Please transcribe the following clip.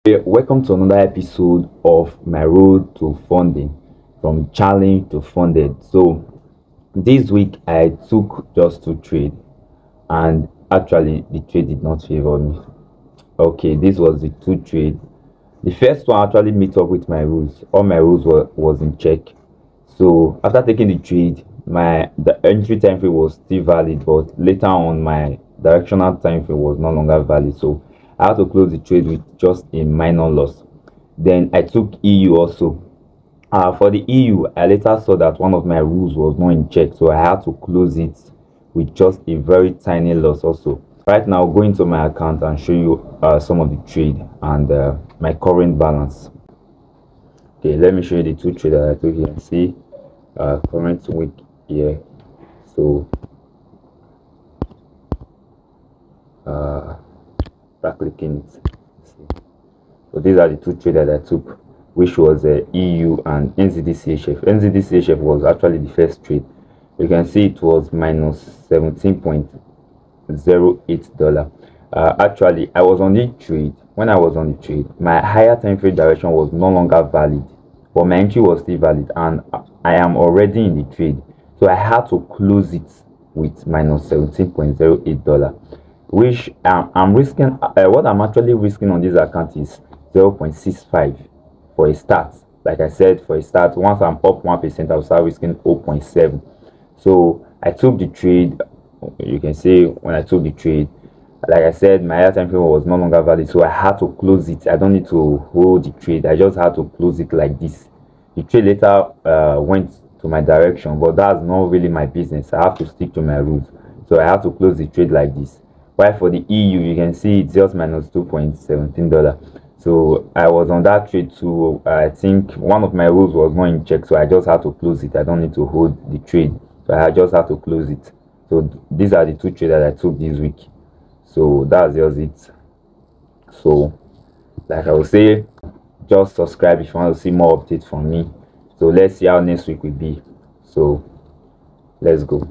Welcome to another episode of my road to funding, from challenge to funded. So this week I took just two trade, and actually the trade did not favor me. Okay, this was the two trade. The first one actually meet up with my rules. All my rules was in check. So after taking the trade, the entry time frame was still valid, but later on my directional time frame was no longer valid. So I had to close the trade with just a minor loss. Then I took EU also. For the EU, I later saw that one of my rules was not in check, so I had to close it with just a very tiny loss also. Right now, go into my account and show you some of the trade and my current balance. Okay, let me show you the two trades that I took here. See, current week here. So, start clicking it. See. So these are the two trades that I took, which was EU and NZD-CHF. NZD-CHF was actually the first trade. You can see it was minus $17.08. Actually, I was on the trade. When I was on the trade, my higher time frame direction was no longer valid, but my entry was still valid, and I am already in the trade, so I had to close it with minus $17.08, which I'm risking. What I'm actually risking on this account is 0.65 for a start. Like I said, for a start, once I'm up 1%, I'll start risking 0.7. So I took the trade. You can see when I took the trade, like I said, my higher time frame was no longer valid, so I had to close it. I don't need to hold the trade. I just had to close it like this. The trade later went to my direction, but that's not really my business. I have to stick to my rules, so I have to close the trade like this. While for the EU, you can see it's just minus $2.17. So I was on that trade too. I think one of my rules was not in check, so I just had to close it. I don't need to hold the trade, so I just had to close it. So these are the two trades that I took this week. So that's just it. So like I will say, just subscribe if you want to see more updates from me. So let's see how next week will be. So let's go.